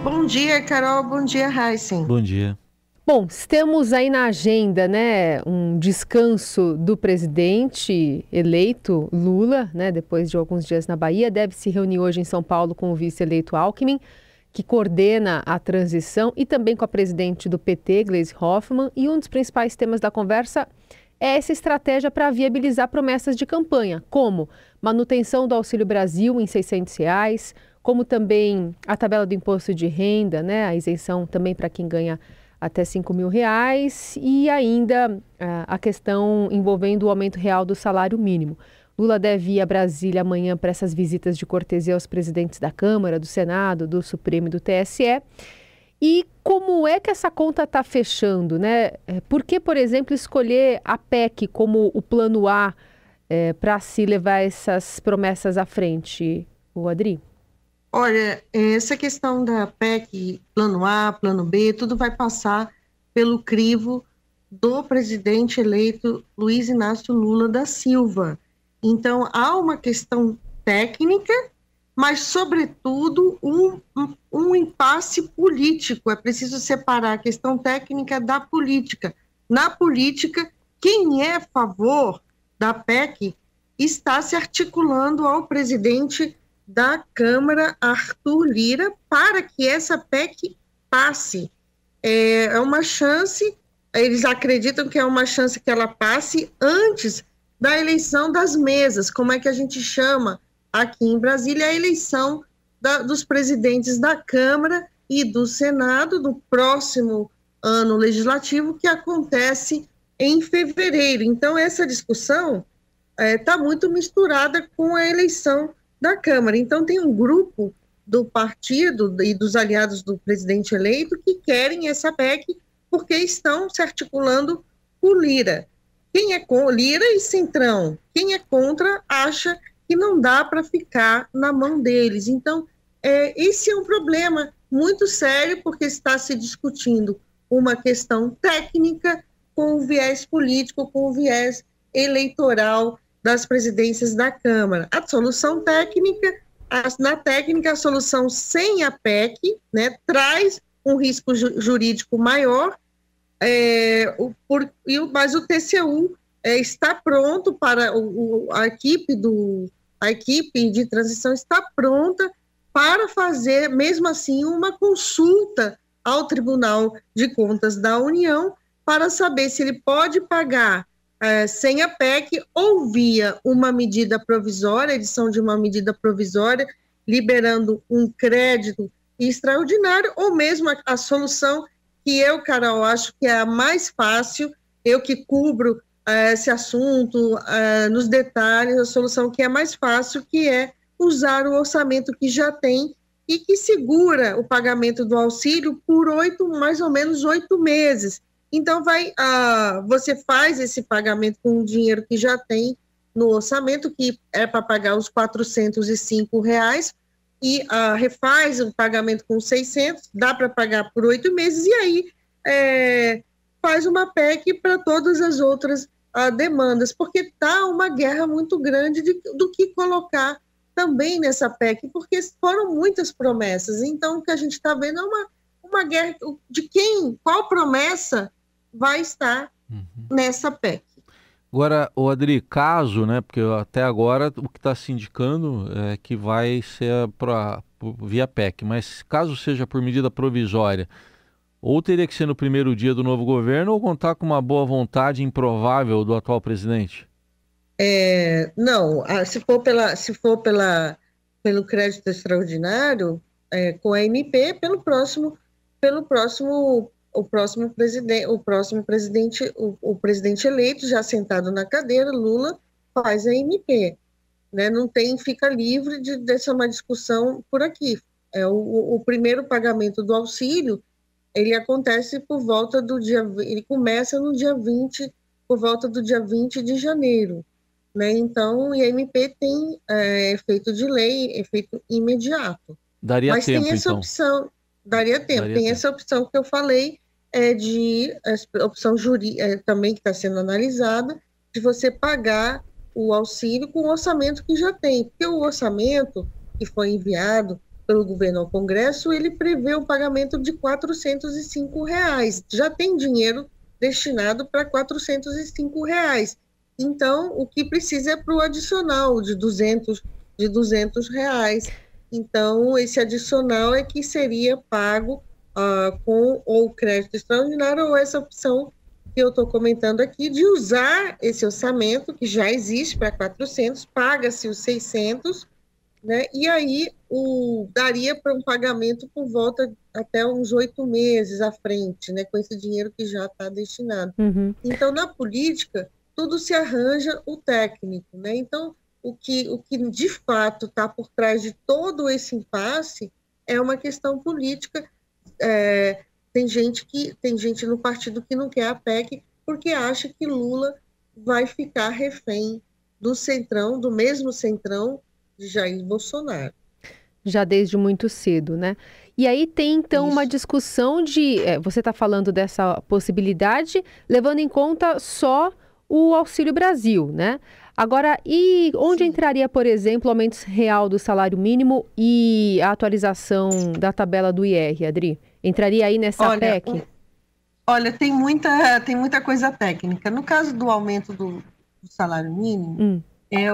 Bom dia, Carol. Bom dia, Heisen. Bom dia. Bom, temos aí na agenda, né, um descanso do presidente eleito Lula, né, depois de alguns dias na Bahia, deve se reunir hoje em São Paulo com o vice-eleito Alckmin, que coordena a transição, e também com a presidente do PT, Gleisi Hoffmann, e um dos principais temas da conversa é essa estratégia para viabilizar promessas de campanha, como manutenção do Auxílio Brasil em R$ 600, como também a tabela do imposto de renda, né, a isenção também para quem ganha até R$ 5.000, e ainda a questão envolvendo o aumento real do salário mínimo. Lula deve ir a Brasília amanhã para essas visitas de cortesia aos presidentes da Câmara, do Senado, do Supremo e do TSE. E como é que essa conta está fechando, né? Por que, por exemplo, escolher a PEC como o plano A para se levar essas promessas à frente, o Adri? Olha, essa questão da PEC, plano A, plano B, tudo vai passar pelo crivo do presidente eleito Luiz Inácio Lula da Silva. Então, há uma questão técnica, mas, sobretudo, um impasse político. É preciso separar a questão técnica da política. Na política, quem é a favor da PEC está se articulando ao presidente da Câmara, Arthur Lira, para que essa PEC passe. É uma chance, eles acreditam que é uma chance que ela passe antes da eleição das mesas, como é que a gente chama aqui em Brasília, a eleição dos presidentes da Câmara e do Senado do próximo ano legislativo, que acontece em fevereiro. Então, essa discussão está muito misturada com a eleição da Câmara. Então, tem um grupo do partido e dos aliados do presidente eleito que querem essa PEC porque estão se articulando com Lira. Quem é com Lira e Centrão? Quem é contra acha que não dá para ficar na mão deles. Então, esse é um problema muito sério, porque está se discutindo uma questão técnica com o viés político, com o viés eleitoral das presidências da Câmara. A solução técnica, na técnica, a solução sem a PEC, né, traz um risco jurídico maior, mas o TCU está pronto para, a equipe de transição está pronta para fazer, mesmo assim, uma consulta ao Tribunal de Contas da União para saber se ele pode pagar sem a PEC ou via uma medida provisória, edição de uma medida provisória, liberando um crédito extraordinário, ou mesmo a solução que eu, Carol, acho que é a mais fácil, eu que cubro esse assunto nos detalhes, a solução que é mais fácil, que é usar o orçamento que já tem e que segura o pagamento do auxílio por mais ou menos 8 meses. Então, você faz esse pagamento com o dinheiro que já tem no orçamento, que é para pagar os R$ 405, e refaz o pagamento com 600, dá para pagar por 8 meses, e aí faz uma PEC para todas as outras demandas, porque está uma guerra muito grande do que colocar também nessa PEC, porque foram muitas promessas. Então, o que a gente está vendo é uma guerra de qual promessa vai estar nessa PEC. Agora, o Adri, caso, né, porque até agora o que está se indicando é que vai ser via PEC, mas caso seja por medida provisória, ou teria que ser no primeiro dia do novo governo ou contar com uma boa vontade improvável do atual presidente? Não, se for pelo crédito extraordinário, com a MP, o presidente eleito, já sentado na cadeira, Lula, faz a MP, né? Não fica livre dessa uma discussão por aqui. O primeiro pagamento do auxílio, ele acontece ele começa no dia 20, por volta do dia 20 de janeiro, né? Então, e a MP tem efeito de lei, efeito imediato. Daria Mas tempo, tem essa então. opção, daria tempo, essa opção que eu falei, a opção jurídica também que está sendo analisada, de você pagar o auxílio com o orçamento que já tem, porque o orçamento que foi enviado pelo governo ao Congresso, ele prevê o pagamento de R$ 405. Já tem dinheiro destinado para R$ 405. Então, o que precisa é para o adicional de 200 reais. Então, esse adicional é que seria pago com ou crédito extraordinário ou essa opção que eu estou comentando aqui, de usar esse orçamento, que já existe para 400, paga-se os 600, né? E aí daria para um pagamento por volta até uns 8 meses à frente, né? Com esse dinheiro que já está destinado. Uhum. Então, na política, tudo se arranja o técnico, né? Então, o que de fato está por trás de todo esse impasse é uma questão política. Tem gente no partido que não quer a PEC porque acha que Lula vai ficar refém do centrão, do mesmo centrão de Jair Bolsonaro. Já desde muito cedo, né? E aí tem, então, Isso. uma discussão de... você está falando dessa possibilidade, levando em conta só o Auxílio Brasil, né? Agora, e onde entraria, por exemplo, o aumento real do salário mínimo e a atualização da tabela do IR, Adri? Entraria aí nessa PEC? Olha, tem muita coisa técnica. No caso do aumento do salário mínimo,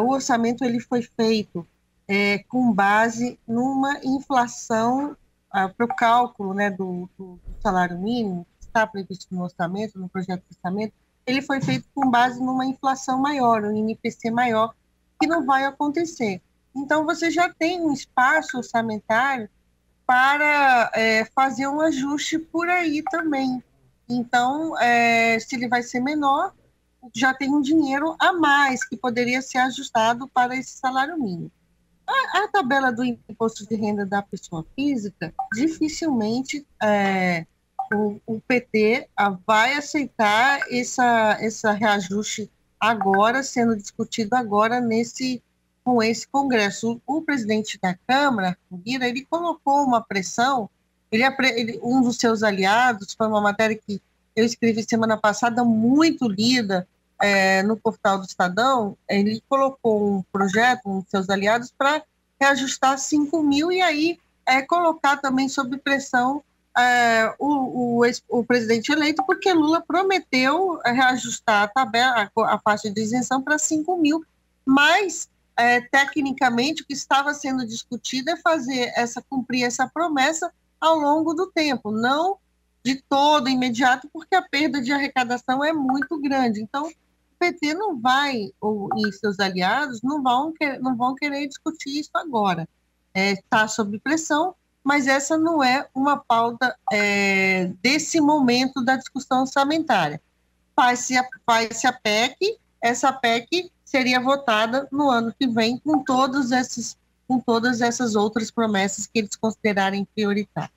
o orçamento ele foi feito com base numa inflação para o cálculo, né, do salário mínimo, que está previsto no orçamento, no projeto de orçamento. Ele foi feito com base numa inflação maior, um INPC maior, que não vai acontecer. Então, você já tem um espaço orçamentário para fazer um ajuste por aí também. Então, se ele vai ser menor, já tem um dinheiro a mais que poderia ser ajustado para esse salário mínimo. A tabela do imposto de renda da pessoa física, dificilmente o PT vai aceitar esse reajuste agora, sendo discutido agora com esse Congresso. O presidente da Câmara, o Lira, ele colocou uma pressão, um dos seus aliados, foi uma matéria que eu escrevi semana passada, muito lida no portal do Estadão, ele colocou um projeto, um dos seus aliados, para reajustar 5 mil e aí colocar também sob pressão o presidente eleito, porque Lula prometeu reajustar a tabela, a faixa de isenção para 5 mil, mas tecnicamente o que estava sendo discutido é cumprir essa promessa ao longo do tempo, não de todo imediato, porque a perda de arrecadação é muito grande. Então, o PT não vai, e seus aliados não vão querer discutir isso agora. Está sob pressão, mas essa não é uma pauta desse momento da discussão orçamentária. Faz-se a PEC, essa PEC seria votada no ano que vem com todas essas outras promessas que eles considerarem prioritárias.